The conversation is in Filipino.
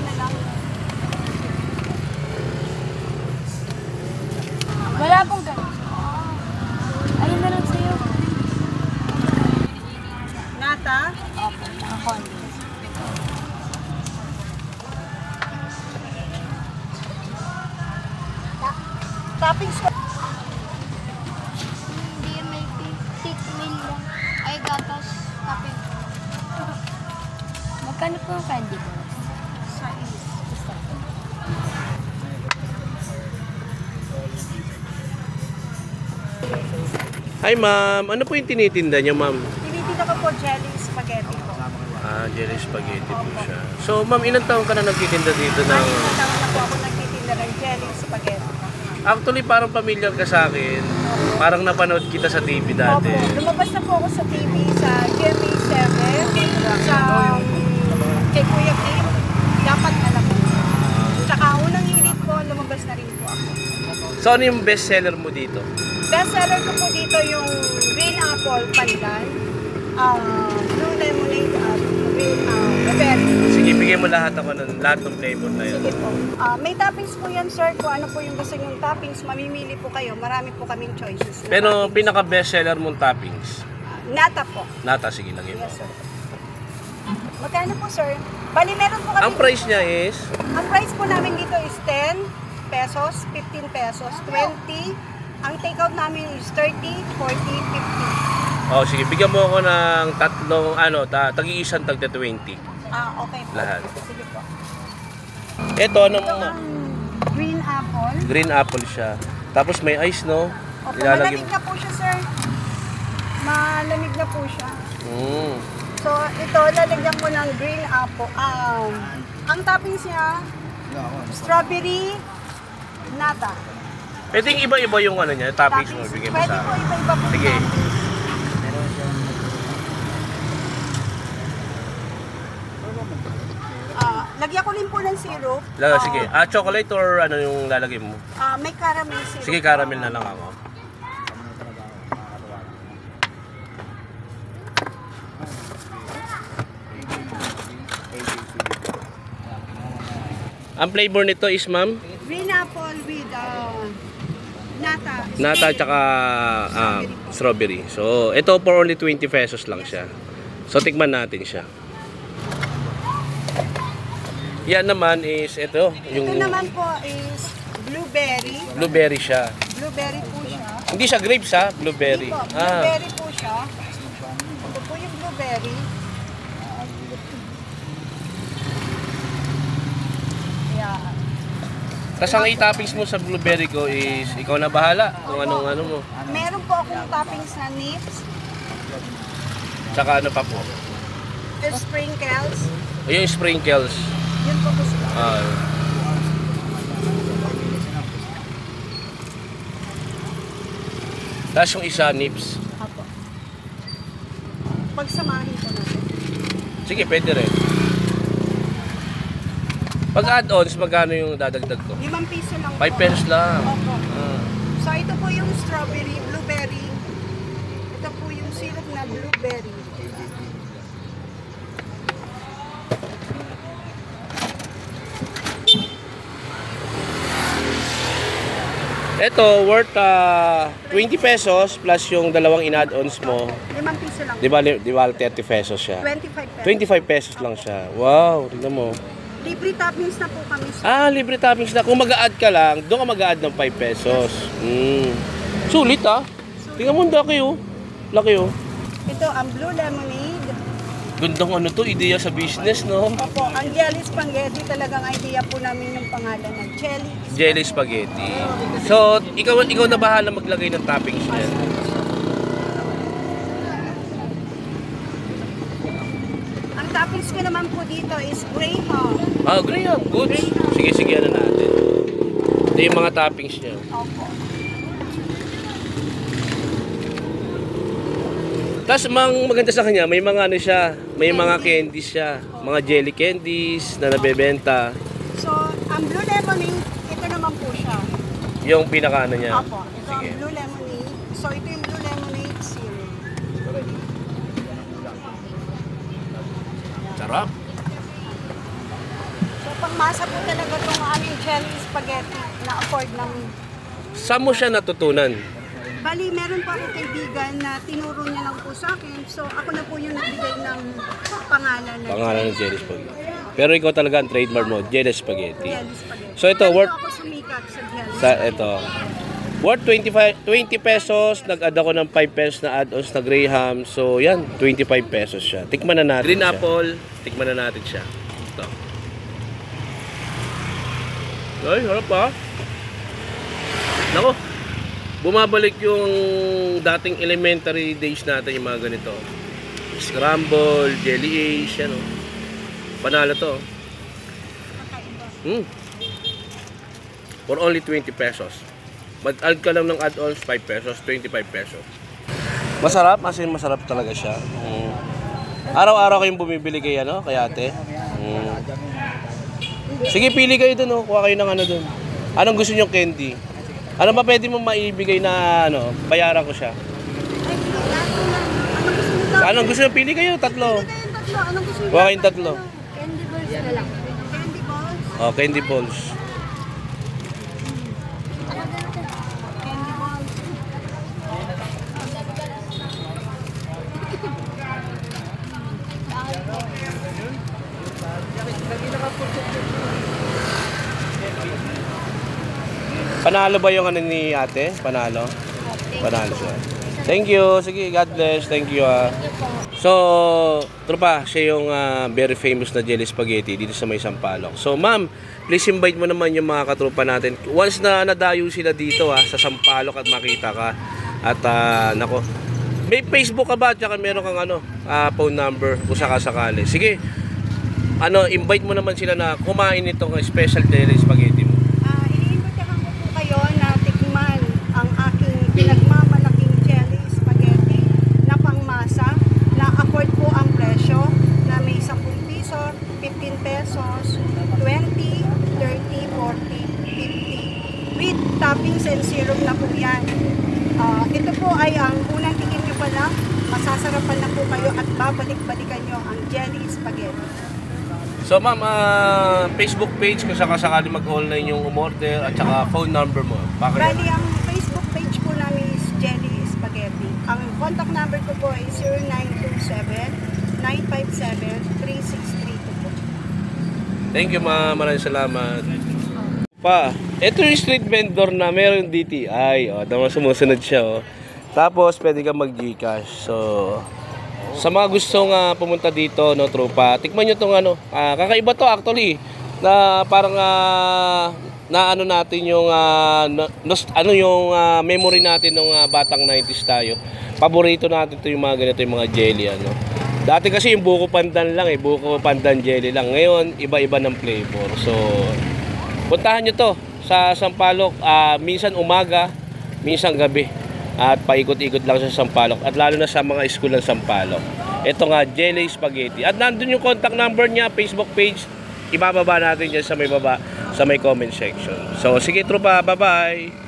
na lang. Wala pong ganun. Ayun na lang sa'yo. Nata? Opo, nakakonti. Toppings ko. Hindi, may thick meal lang. Ay, gatas, kape. Magkano po ang candy ko? Hi ma'am, ano po yung tinitinda niyo ma'am? Tinitinda ko po jelly spaghetti po. Ah, jelly spaghetti po siya. So ma'am, ilang taon ka na nagtitinda dito ng... Tama na po ako nagtitinda ng jelly spaghetti. Actually, parang familiar ka sa akin. Parang napanood kita sa TV dati. Opo, lumabas na po ako sa TV sa GMA7, sa kay Kuya Kim. Dapat alam mo. Tsaka unang hirit ko, lumabas na rin po ako. So ano yung best seller mo dito? Best seller ko po dito yung green apple pandan, blue lemonade at green berry. Sige, bigyan mo lahat ako ng lahat ng flavor na yun. Sige po. May toppings po yan, sir. Kung ano po yung gusto nyong toppings, mamimili po kayo. Marami po kaming choices. na Pero toppings. pinaka best seller mong toppings? Nata po. Nata, sige lagay mo. Yes, sir. Magkano po, sir? Bali, meron po kami. Ang price niya is? Ang price po namin dito is 10 pesos, 15 pesos, 20. Ang take-out namin is 30, 40, 50. Oh, sige, bigyan mo ako ng tatlong, tagi-isang tagda 20. Okay po. Lahat. Sige po. Ito, ano Ito mo? ang green apple. Green apple siya. Tapos may ice, no? Opo, Ilalagay malamig na po siya, sir. Malamig na po siya. Mm. So, ito, lalagyan ko ng green apple. Ang toppings niya, strawberry, nata. Pwede yung iba-iba yung ano niya, toppings mo, bigyan mo Pwede sa po, akin. iba-iba po. Sige. Lagyan ko rin po ng syrup. Sige. Chocolate or ano yung lalagay mo? May caramel syrup. Sige, caramel na lang ako. Ang flavor nito is, ma'am? Green apple with nata. Nata tsaka strawberry. So, ito for only 20 pesos lang siya. So, tikman natin siya. Yan naman is ito. Ito naman po is blueberry. Blueberry siya. Blueberry po siya. Hindi siya grapes ha, blueberry. Hindi po, blueberry po siya. Ito po yung blueberry. Yeah. Tapos ang i-toppings mo sa blueberry ko is ikaw na bahala kung anong ano mo. Meron po akong toppings na nips, Tsaka ano pa po. sprinkles. Yung sprinkles. Yun po gusto ko. Tapos yung isa nips. Apo. Pagsamahin ko natin. Sige, pwede rin. Pag add-ons, magkano yung dadagdag ko? 5 piso lang po. 5 pesos lang. Opo. Ah. So ito po yung strawberry, blueberry. Ito po yung syrup na blueberry. Ito, worth 20 pesos plus yung dalawang in-add-ons mo. 5 piso lang. Di ba 30 pesos siya? 25 pesos. 25 pesos lang siya. Wow, tingnan mo. Libre toppings na po kami. Libre toppings na. Kung mag-a-add ka lang, doon ka mag-a-add ng 5 pesos. Sulit Tingnan mo, laki oh. Laki oh. Ito ang blue lemonade. Gandang ano to, ideya sa business, no? Opo, ang jelly spaghetti talagang idea po namin yung pangalan na jelly. Jelly spaghetti. So, ikaw na bahala maglagay ng toppings niya. Ang toppings ko naman po dito is graham. Graham. Good. Sige, ano natin. Ito yung mga toppings niya. Opo. Tapos maganda sa kanya, may mga ano siya, may mga candies siya, mga jelly candies na nabebenta. So, ang blue lemonade, ito naman po siya. Yung pinaka ano niya. Opo, ito ang blue lemonade. So, ito yung blue lemonade syrup. Sarap. So, pangmasa po talaga itong aming jelly spaghetti na afford namin. Saan mo siya natutunan? Bali, meron pa akong kaibigan na tinuro niya lang po sa akin. So, ako na po yung nagbigay ng pangalan na Pangalan ng jelly spaghetti. Pero ikaw talaga ang trademark mo, jelly spaghetti. jelly spaghetti. So ito, Dito worth ako sumikat sa jelly sa ito. Worth 20 pesos, nag-add ako ng 5 pesos na add-ons na Graham. So yan, 25 pesos siya. Tikman na natin Green siya. apple, tikman na natin siya. Ito. Ay, harap pa. Nako, bumabalik yung dating elementary days natin yung mga ganito. Scramble, jelly ace, yan o. Panalo to. For only 20 pesos. Mag-add ka lang ng add-ons, 5 pesos, 25 pesos. Masarap, masarap talaga siya. Araw-araw kayong bumibili kay ano, kay ate. Sige, pili kayo dun, oh. Kuha kayo ng ano dun. Anong gusto niyo candy? Ano ba pwede mo maibigay na ano, bayaran ko siya? Anong gusto niyo? Pili kayo, tatlo. Anong gusto niyo? Kuha kayong tatlo. Candy balls na lang. Candy balls? Oh, candy balls. Candy balls. Panalo ba yung ano ni ate? Panalo? Panalo siya. Thank you. Sige, God bless. Thank you. So, tropa, siya yung very famous na jelly spaghetti dito sa may Sampaloc. So, ma'am, please invite mo naman yung mga katropa natin. Once na nadayo sila dito sa Sampaloc at makita ka. At nako, may Facebook ka ba? At saka meron kang phone number kung sakasakali. Sige, invite mo naman sila na kumain itong special jelly spaghetti mo. Iniimbitahan ko po kayo na tikman ang aking pinagmamalaking jelly spaghetti na pangmasa na afford po ang presyo na may 10 piso, 15 pesos, 20, 30, 40, 50 with toppings and syrup na po yan. Ito po ay ang unang tingin nyo pa lang, masasarapan na po kayo at babalik-balikan nyo ang jelly spaghetti. So ma'am, Facebook page kung sakasakali mag-online yung umorder at saka phone number mo. Bakit? Bali, ang Facebook page po namin is Jelly Spaghetti. Ang contact number ko po ay 0927-957-3632 po. Thank you ma'am, maraming salamat. Pa, ito yung street vendor na meron DTI. Tama, sumusunod siya. Tapos pwede kang mag-Gcash. So, sa mga gustong pumunta dito, no, tropa, tikman nyo itong kakaiba to actually, na parang natin yung memory natin nung batang 90s tayo. Paborito natin to yung mga ganito, yung mga jelly, Dati kasi yung buko pandan lang, buko pandan jelly lang. Ngayon, iba-iba ng flavor. So, puntahan nyo to sa Sampaloc, minsan umaga, minsan gabi. At paikot-ikot lang sa Sampaloc. At lalo na sa mga school ng Sampaloc. Ito nga, Jelly Spaghetti. At nandun yung contact number niya, Facebook page. Ibababa natin dyan sa may baba, sa may comment section. So, sige tropa, bye-bye!